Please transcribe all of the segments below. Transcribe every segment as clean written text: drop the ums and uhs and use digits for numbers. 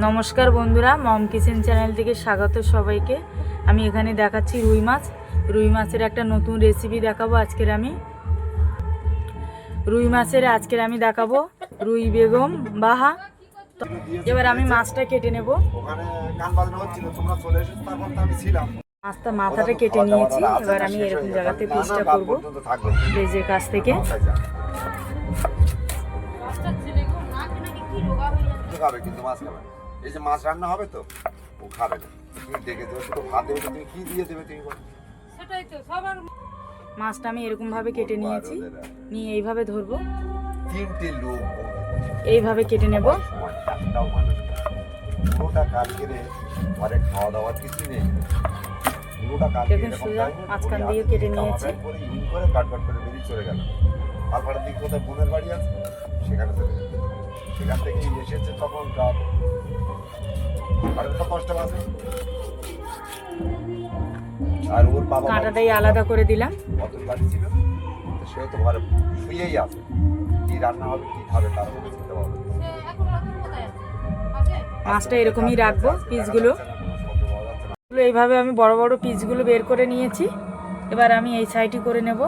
নমস্কার বন্ধুরা, মম kitchen channel থেকে স্বাগত সবাইকে। আমি এখানে দেখাচ্ছি রুই মাছের একটা নতুন রেসিপি দেখাবো। আজকের আমি দেখাবো রুই বেগম বাহা। এবার আমি মাছটা কেটে নেব। মাছটা মাথাটা কেটে নিয়েছি। এবার আমি এরকম জায়গাতে পিসটা করবো লেজের কাছ থেকে। এই যে মাছ রান্না হবে তো ও খাবে না, তুমি দেখে দেবে তো ভাত দেবে, তুমি কি দিয়ে দেবে তুমি বলো। সেটাই তো সবার। মাছটা আমি এরকম ভাবে কেটে নিয়েছি, নিয়ে এইভাবে ধরবো। তিনটে লোক এইভাবে কেটে নেব। একটাও মানুষ পুরোটা কালকে ঘরে খাওয়া দাওয়ার কিছু নেই, পুরোটা কালকে মাঝখান দিয়ে কেটে নিয়েছি। করে ইন করে কাট করে বেরিয়ে চলে গেল। পালপাড়ার দিকে কোথায় বোনের বাড়ি আছে সেখানে চলে গেল। সেখান থেকে এসেছে তখন রাত 10:30 বাজে। আর ওর বাবা কাঁটাটাই আলাদা করে দিলাম। অতল বাড়ি ছিল, সে তো ঘরে শুয়েই আছে, কি রান্না হবে কি খাবে তার মধ্যে চিন্তা পাবে। মাছটা এরকমই রাখবো। পিসগুলো এইভাবে আমি বড় বড় পিসগুলো বের করে নিয়েছি। এবার আমি এই সাইডই করে নেব।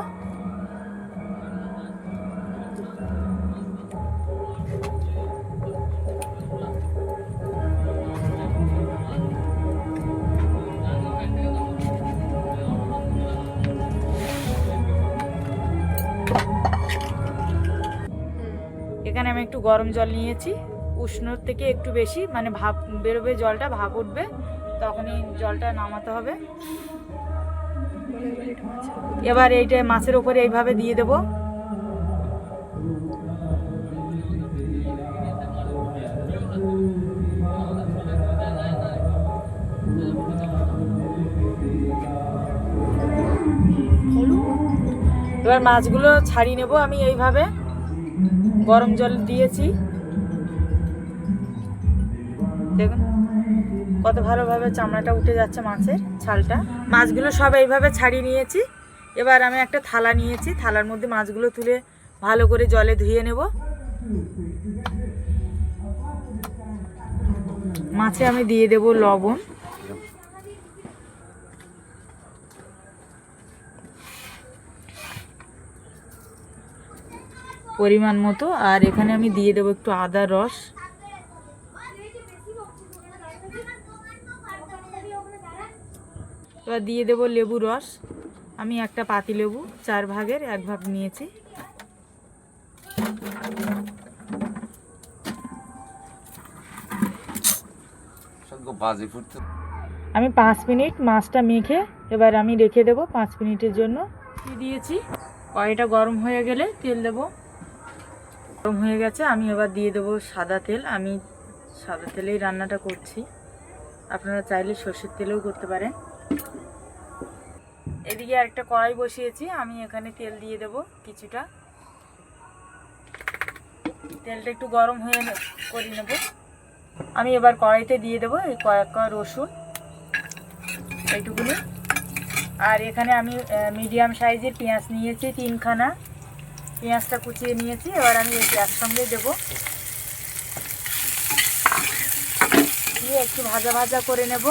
এখানে আমি একটু গরম জল নিয়েছি, উষ্ণর থেকে একটু বেশি, মানে ভাপ বেরোবে, জলটা ভাপ উঠবে, তখনই জলটা নামাতে হবে। এবার এইটা মাছের উপরে এইভাবে দিয়ে দেব। এবার মাছগুলো ছাড়িয়ে নেব। আমি এইভাবে গরম জল দিয়েছি, দেখুন কত ভালোভাবে চামড়াটা উঠে যাচ্ছে মাছের ছালটা। মাছগুলো সব এইভাবে ছাড়িয়ে নিয়েছি। এবার আমি একটা থালা নিয়েছি, থালার মধ্যে মাছগুলো তুলে ভালো করে জলে ধুয়ে নেব। মাছে আমি দিয়ে দেব লবণ, পরিমাণ মতো, আর এখানে আমি দিয়ে দেবো একটু আদার রস। এবার দিয়ে দেবো লেবু রস। আমি একটা পাতি লেবু 4 ভাগের 1 ভাগ নিয়েছি। আমি 5 মিনিট মাছটা মেখে এবার আমি রেখে দেবো 5 মিনিটের জন্য। দিয়েছি, কড়াইটা গরম হয়ে গেলে তেল দেবো। গরম হয়ে গেছে, আমি এবার দিয়ে দেবো সাদা তেল। আমি সাদা তেলেই রান্নাটা করছি, আপনারা চাইলে সর্ষের তেলেও করতে পারেন। এদিকে আরেকটা কড়াই বসিয়েছি, আমি এখানে তেল দিয়ে দেব কিছুটা। তেলটা একটু গরম হয়ে করে নেব। আমি এবার কড়াইতে দিয়ে দেবো এই কয়েক কোয়া রসুন, এইটুকুনি। আর এখানে আমি মিডিয়াম সাইজের পেঁয়াজ নিয়েছি 3খানা, পেঁয়াজটা কুচিয়ে নিয়েছি। এবার আমি একসঙ্গে দেবো, দিয়ে একটু ভাজা ভাজা করে নেব।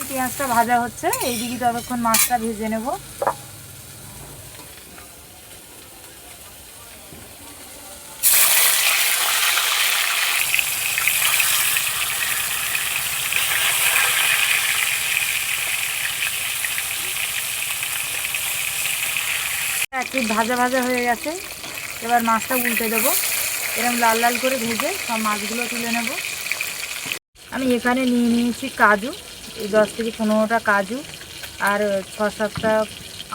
পেঁয়াজটা ভাজা হচ্ছে, এইদিকে ততক্ষণ মাছটা ভেজে নেব। একটু ভাজা ভাজা হয়ে গেছে, এবার মাছটা উল্টে দেবো। এরকম লাল লাল করে ভেজে সব মাছগুলো তুলে নেব। আমি এখানে নিয়ে নিয়েছি কাজু, এই 10 থেকে 15টা কাজু, আর 6-7টা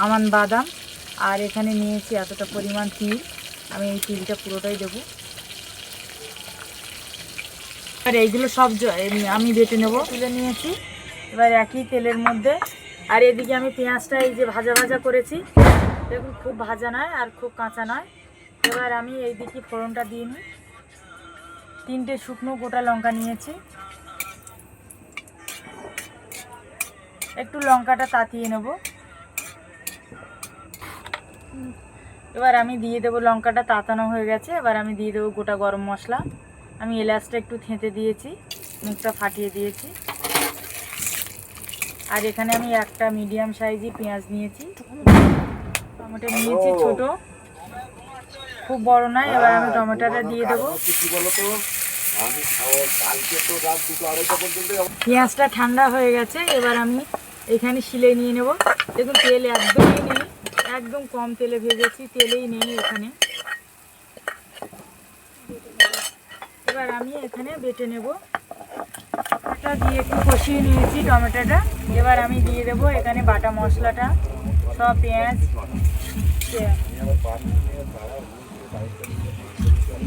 আমন্ড বাদাম, আর এখানে নিয়েছি এতটা পরিমাণ তিল। আমি এই তিলটা পুরোটাই দেবো। আর এইগুলো সব আমি বেটে নেব। তুলে নিয়েছি এবার একই তেলের মধ্যে। আর এদিকে আমি পেঁয়াজটা এই যে ভাজা ভাজা করেছি, দেখুন খুব ভাজা নয় আর খুব কাঁচা নয়। এবার আমি এই দিকে ফোড়নটা দিয়ে নিই। 3টে শুকনো গোটা লঙ্কা নিয়েছি, একটু লঙ্কাটা তাতিয়ে নেব। এবার আমি দিয়ে দেবো, লঙ্কাটা তাতানো হয়ে গেছে, এবার আমি দিয়ে দেবো গোটা গরম মশলা। আমি এলাচটা একটু থেঁতে দিয়েছি, মুখটা ফাটিয়ে দিয়েছি। আর এখানে আমি একটা মিডিয়াম সাইজই পেঁয়াজ নিয়েছি, টমেটো নিয়েছি ছোট, খুব বড় নয়। এবার আমি টমেটোটা দিয়ে দেবো। কি বলতো, আমি কালকে তো রাত 2-2:30 পর্যন্ত পেঁয়াজটা ঠান্ডা হয়ে গেছে, এবার আমি এখানে শিলে নিয়ে নেব। দেখুন তেল একদমই নেই, একদম কম তেলে ভেজেছি, তেলেই নেই এখানে। এবার আমি এখানে বেটে নেব। এটা দিয়ে একটু কষিয়ে নিয়েছি টমেটোটা। এবার আমি দিয়ে দেবো এখানে বাটা মশলাটা, সব পেঁয়াজ।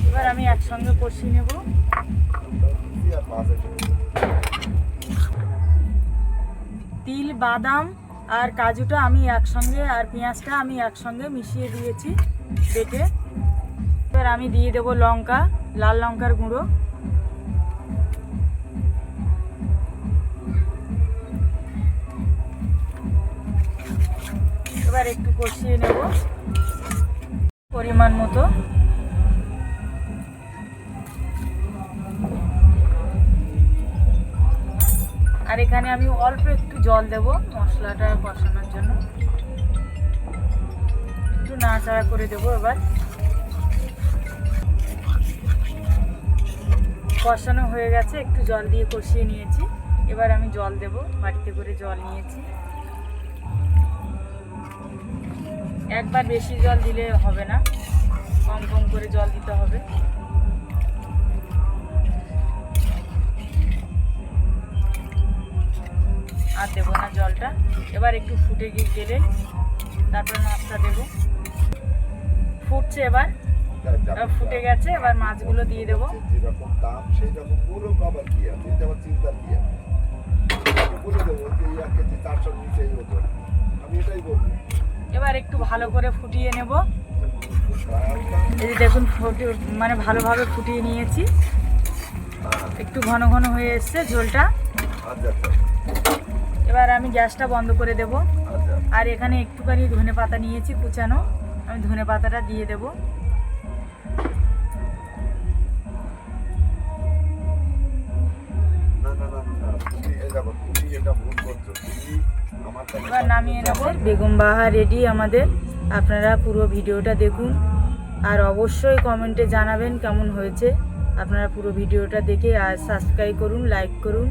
এবার আমি একসঙ্গে কষিয়ে নেব। তিল, বাদাম আর কাজুটা আমি একসঙ্গে, আর পেঁয়াজটা আমি একসঙ্গে মিশিয়ে দিয়েছি বেটে। এবার আমি দিয়ে দেবো লঙ্কা, লাল লঙ্কার গুঁড়ো। এবার একটু কষিয়ে নেব পরিমাণ মতো। আর এখানে আমি অল্প একটু জল দেব মশলাটা কষানোর জন্য, একটু নাড়াচাড়া করে দেবো। এবার কষানো হয়ে গেছে, একটু জল দিয়ে কষিয়ে নিয়েছি। এবার আমি জল দেব, বাড়িতে করে জল নিয়েছি। একবার বেশি জল দিলে হবে না, কম কম করে জল দিতে হবে। আর দেবো না জলটা। এবার একটু ফুটে গেলে তারপরে মাছটা দেবো। ফুটছে, এবার ফুটে গেছে। এবার মাছগুলো দিয়ে দেবো। যেরকম দাম সেই রকম পুরো খাবার কি আছে, এটা আবার চিন্তার কি আছে, বলে দেবো যে 1 কেজি 400 নিচেই হতো, আমি এটাই বলবো। এবার একটু ভালো করে ফুটিয়ে নেব। এই যে দেখুন মানে ভালোভাবে ফুটিয়ে নিয়েছি, একটু ঘন ঘন হয়ে এসছে ঝোলটা। এবার আমি গ্যাসটা বন্ধ করে দেব। আর এখানে একটুখানি ধনেপাতা নিয়েছি কুচানো, আমি ধনেপাতাটা দিয়ে দেব। এবার নামিয়ে নেব। বেগম বাহার রেডি আমাদের। আপনারা পুরো ভিডিওটা দেখুন, আর অবশ্যই কমেন্টে জানাবেন কেমন হয়েছে। আপনারা পুরো ভিডিওটা দেখে আর সাবস্ক্রাইব করুন, লাইক করুন।